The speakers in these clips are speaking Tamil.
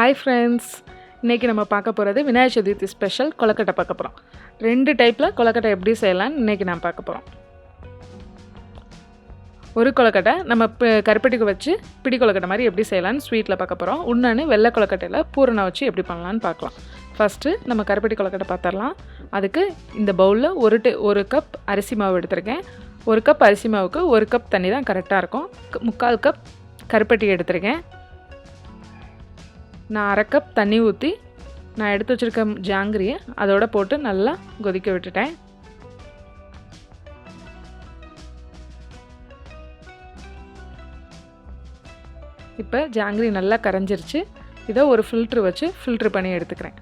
ஹாய் ஃப்ரெண்ட்ஸ், இன்றைக்கி நம்ம பார்க்க போகிறது விநாயகர் சதுர்த்தி ஸ்பெஷல் கொழுக்கட்டை பார்க்க போகிறோம். 2 டைப்பில் கொழுக்கட்டை எப்படி செய்யலான்னு இன்றைக்கி நான் பார்க்க போகிறோம். ஒரு கொழுக்கட்டை நம்ம கருப்பட்டிக்கு வச்சு பிடி கொழுக்கட்டை மாதிரி எப்படி செய்யலான்னு ஸ்வீட்டில் பார்க்க போகிறோம். இன்னொன்று வெள்ளை கொழுக்கட்டையில் பூரணை வச்சு எப்படி பண்ணலான்னு பார்க்கலாம். ஃபஸ்ட்டு நம்ம கருப்பட்டி கொழுக்கட்டை பார்த்துடலாம். அதுக்கு இந்த பவுலில் ஒரு கப் அரிசி மாவு எடுத்திருக்கேன். 1 கப் அரிசி மாவுக்கு 1 கப் தண்ணி தான் கரெக்டாக இருக்கும். 3/4 கப் கருப்பட்டி எடுத்திருக்கேன். நான் 1/2 கப் தண்ணி ஊற்றி நான் எடுத்து வச்சுருக்க ஜாங்கிரியை அதோடு போட்டு நல்லா கொதிக்க விட்டுட்டேன். இப்போ ஜாங்கிரி நல்லா கரைஞ்சிருச்சு. இதை ஒரு ஃபில்ட்ரு வச்சு ஃபில்ட்ரு பண்ணி எடுத்துக்கிறேன்.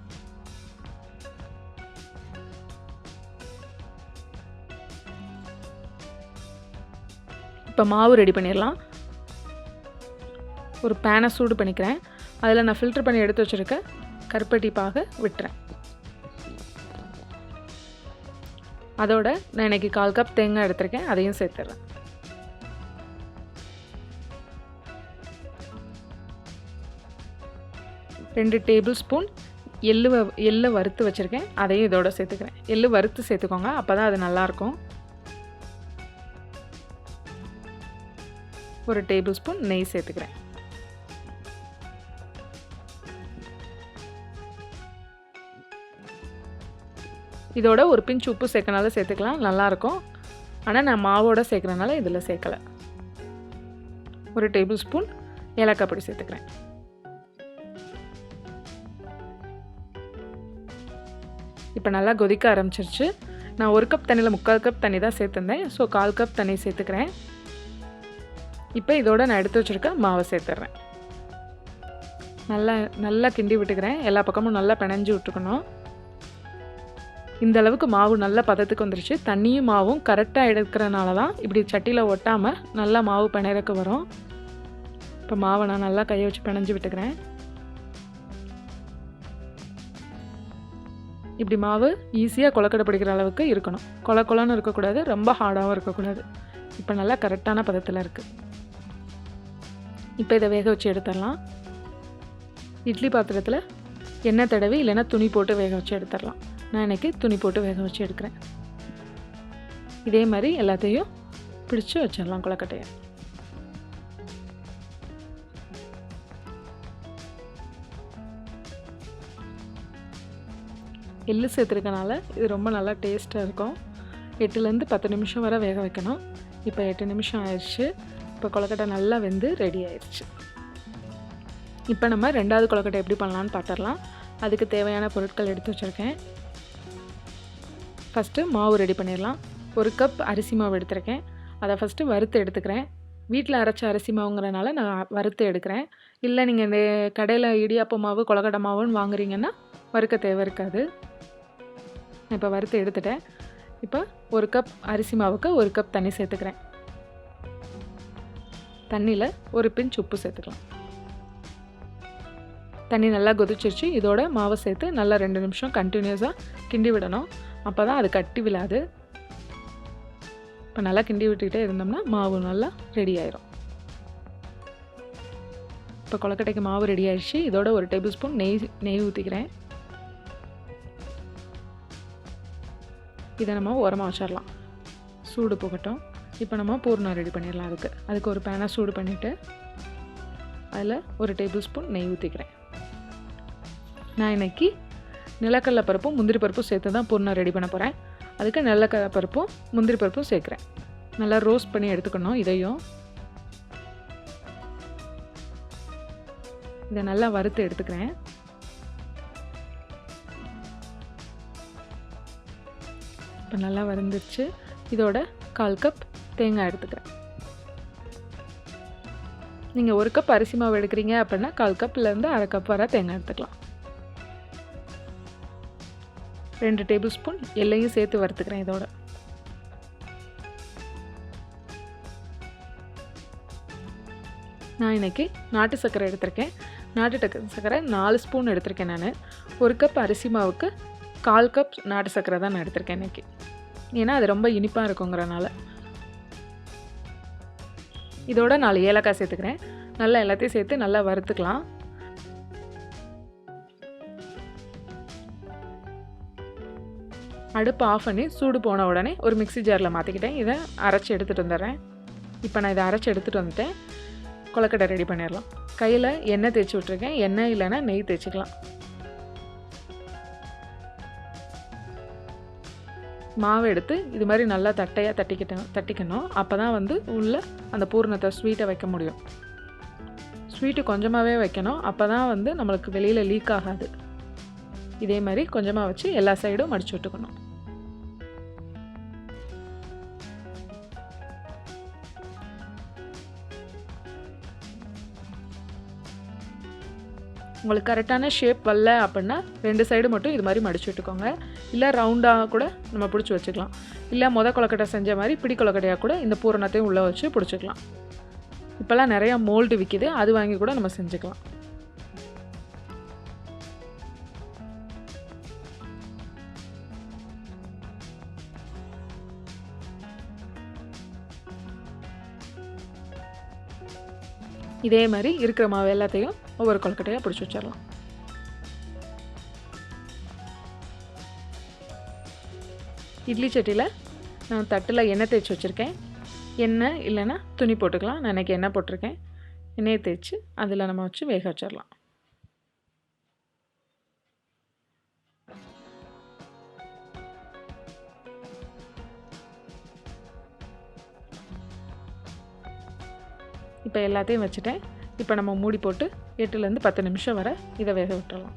இப்போ மாவு ரெடி பண்ணிடலாம். ஒரு பேனை சூடு பண்ணிக்கிறேன். அதில் நான் ஃபில்ட்ரு பண்ணி எடுத்து வச்சுருக்க கருப்பட்டி பாக விட்டுறேன். அதோட நான் இன்றைக்கி 1/4 கப் தேங்காய் எடுத்திருக்கேன், அதையும் சேர்த்துறேன். ரெண்டு டேபிள் ஸ்பூன் எள்ளு வறுத்து வச்சுருக்கேன், அதையும் இதோட சேர்த்துக்கிறேன். எள்ளு வறுத்து சேர்த்துக்கோங்க, அப்போ தான் அது நல்லாயிருக்கும். 1 டேபிள் ஸ்பூன் நெய் சேர்த்துக்கிறேன். இதோட ஒரு பிஞ்ச் உப்பு சேர்க்கனால சேர்த்துக்கலாம், நல்லாயிருக்கும். ஆனால் நான் மாவோட சேர்க்குறதுனால இதில் சேர்க்கலை. 1 டேபிள் ஸ்பூன் ஏலக்காய் பொடி சேர்த்துக்கிறேன். இப்போ நல்லா கொதிக்க ஆரம்பிச்சிருச்சு. நான் 1 கப் தண்ணியில் 3/4 கப் தண்ணி தான் சேர்த்துருந்தேன். ஸோ 1/4 கப் தண்ணி சேர்த்துக்கிறேன். இப்போ இதோட நான் எடுத்து வச்சுருக்க மாவை சேர்த்துட்றேன். நல்லா கிண்டி விட்டுக்கிறேன். எல்லா பக்கமும் நல்லா பிணைஞ்சு விட்டுக்கணும். இந்த அளவுக்கு மாவு நல்ல பதத்துக்கு வந்துருச்சு. தண்ணியும் மாவும் கரெக்டாக எடுக்கிறனால தான் இப்படி சட்டியில் ஒட்டாமல் நல்லா மாவு பிணைறக்கு வரும். இப்போ மாவை நான் நல்லா கையை வச்சு பிணைஞ்சு விட்டுக்கிறேன். இப்படி மாவு ஈஸியாக கொழுக்கட்டை பிடிக்கிற அளவுக்கு இருக்கணும். கொலன்னு இருக்கக்கூடாது, ரொம்ப ஹார்டாகவும் இருக்கக்கூடாது. இப்போ நல்லா கரெக்டான பதத்தில் இருக்குது. இப்போ இதை வேக வச்சு எடுத்துடலாம். இட்லி பாத்திரத்தில் எண்ணெய் தடவி இல்லைன்னா துணி போட்டு வேக வச்சு எடுத்துடலாம். நான் இன்றைக்கி துணி போட்டு வேக வச்சு எடுக்கிறேன். இதே மாதிரி எல்லாத்தையும் பிடிச்சி வச்சிடலாம் கொழுக்கட்டையை. எள்ளு சேர்த்துருக்கனால இது ரொம்ப நல்லா டேஸ்ட்டாக இருக்கும். 8லேருந்து 10 நிமிஷம் வரை வேக வைக்கணும். இப்போ 8 நிமிஷம் ஆயிடுச்சு. இப்போ கொழுக்கட்டை நல்லா வெந்து ரெடி ஆயிடுச்சு. இப்போ நம்ம 2வது கொழுக்கட்டை எப்படி பண்ணலான்னு பார்த்துடலாம். அதுக்கு தேவையான பொருட்கள் எடுத்து வச்சுருக்கேன். ஃபஸ்ட்டு மாவு ரெடி பண்ணிடலாம். 1 கப் அரிசி மாவு எடுத்துருக்கேன். அதை ஃபஸ்ட்டு வறுத்து எடுத்துக்கிறேன். வீட்டில் அரைச்ச அரிசி மாவுங்கிறனால நான் வறுத்து எடுக்கிறேன். இல்லை நீங்கள் இந்த கடையில் இடியாப்ப மாவு கொழுக்கட்டை மாவுன்னு வாங்குறீங்கன்னா வறுக்க தேவை இருக்காது. இப்போ வறுத்து எடுத்துட்டேன். இப்போ 1 கப் அரிசி மாவுக்கு 1 கப் தண்ணி சேர்த்துக்கிறேன். தண்ணியில் ஒரு பிஞ்ச் உப்பு சேர்த்துக்கலாம். தண்ணி நல்லா கொதிச்சிருச்சு. இதோட மாவை சேர்த்து நல்லா 2 நிமிஷம் கண்டினியூஸாக கிண்டி விடணும். அப்போ தான் அது கட்டி விழாது. இப்போ நல்லா கிண்டி விட்டுக்கிட்டே இருந்தோம்னா மாவு நல்லா ரெடி ஆயிரும். இப்போ கொழுக்கட்டைக்கு மாவு ரெடி ஆயிடுச்சு. இதோட 1 டேபிள் ஸ்பூன் நெய் ஊற்றிக்கிறேன். இதை நம்ம ஓரமாக வச்சிடலாம், சூடு போகட்டும். இப்போ நம்ம பூர்ணம் ரெடி பண்ணிடலாம். அதுக்கு ஒரு பேனை சூடு பண்ணிவிட்டு அதில் 1 டேபிள் ஸ்பூன் நெய் ஊற்றிக்கிறேன். நான் இன்றைக்கி நிலக்கடலை பருப்பும் முந்திரி பருப்பும் சேர்த்து தான் பூர்ணம் ரெடி பண்ண போகிறேன். அதுக்கு நிலக்கடலை பருப்பும் முந்திரி பருப்பும் சேர்க்குறேன். நல்லா ரோஸ்ட் பண்ணி எடுத்துக்கணும். இதை நல்லா வறுத்து எடுத்துக்கிறேன். இப்போ நல்லா வறுந்துருச்சு. இதோட 1/4 கப் தேங்காய் எடுத்துக்கிறேன். நீங்கள் 1 கப் அரிசி மாவு எடுக்கிறீங்க அப்படின்னா 1/4 கப்லேருந்து 1/2 கப் வரை தேங்காய் எடுத்துக்கலாம். 2 டேபிள் ஸ்பூன் எள்ளையும் சேர்த்து வறுத்துக்கிறேன். இதோட நான் இன்றைக்கி நாட்டு சர்க்கரை எடுத்திருக்கேன். நாட்டு சர்க்கரை 4 ஸ்பூன் எடுத்திருக்கேன். நான் 1 கப் அரிசி மாவுக்கு 1/4 கப் நாட்டு சர்க்கரை தான் நான் எடுத்திருக்கேன் இன்றைக்கி. ஏன்னா அது ரொம்ப இனிப்பாக இருக்குங்கிறனால. இதோட 4 ஏலக்காய் சேர்த்துக்கிறேன். நல்லா எல்லாத்தையும் சேர்த்து நல்லா வறுத்துக்கலாம். அடுப்பு ஆஃப் பண்ணி சூடு போன உடனே ஒரு மிக்ஸி ஜாரில் மாற்றிக்கிட்டேன். இதை அரைச்சி எடுத்துகிட்டு வந்துடுறேன். இப்போ நான் இதை அரைச்சி எடுத்துகிட்டு வந்துட்டேன். கொழுக்கட்டை ரெடி பண்ணிடலாம். கையில் எண்ணெய் தேய்ச்சி விட்ருக்கேன். எண்ணெய் இல்லைன்னா நெய் தேய்ச்சிக்கலாம். மாவு எடுத்து இது மாதிரி நல்லா தட்டையாக தட்டிக்கணும். அப்போ தான் வந்து உள்ளே அந்த பூரணத்தை ஸ்வீட்டை வைக்க முடியும். ஸ்வீட்டு கொஞ்சமாகவே வைக்கணும். அப்போ தான் வந்து நம்மளுக்கு வெளியில் லீக் ஆகாது. இதே மாதிரி கொஞ்சமாக வச்சு எல்லா சைடும் மடிச்சு விட்டுக்கணும். உங்களுக்கு கரெக்டான ஷேப் வரல அப்படின்னா 2 சைடு மட்டும் இது மாதிரி மடிச்சு விட்டுக்கோங்க. இல்லை ரவுண்டாக கூட நம்ம பிடிச்சி வச்சுக்கலாம். இல்லை கொழுக்கட்டை செஞ்ச மாதிரி பிடி கொழுக்கட்டையாக கூட இந்த பூரணத்தையும் உள்ளே வச்சு பிடிச்சிக்கலாம். இப்போல்லாம் நிறையா மோல்டு விற்கிது. அது வாங்கி கூட நம்ம செஞ்சுக்கலாம். இதே மாதிரி இருக்கிற மாவு எல்லாத்தையும் ஒவ்வொரு கொழுக்கட்டையாக பிடிச்சி வச்சிடலாம். இட்லி சட்டியில் நான் தட்டில் எண்ணெய் தேய்ச்சி வச்சுருக்கேன். எண்ணெய் இல்லைன்னா துணி போட்டுக்கலாம். நான் இன்றைக்கி எண்ணெய் போட்டிருக்கேன். எண்ணெயை தேய்ச்சி அதில் நம்ம வச்சு வேக வச்சிடலாம். இப்போ எல்லாத்தையும் வச்சுட்டேன். இப்போ நம்ம மூடி போட்டு 8லேருந்து 10 நிமிஷம் வரை இதை வேக விட்டுடலாம்.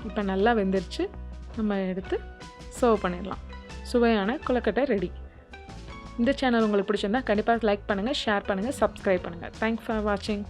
இப்போ நல்லா வெந்துருச்சு. நம்ம எடுத்து சர்வ் பண்ணிடலாம். சுவையான கொழுக்கட்டை ரெடி. இந்த சேனல் உங்களுக்கு பிடிச்சிருந்தா கண்டிப்பாக லைக் பண்ணுங்கள், ஷேர் பண்ணுங்கள், சப்ஸ்கிரைப் பண்ணுங்கள். தேங்க்ஸ் ஃபார் வாட்சிங்.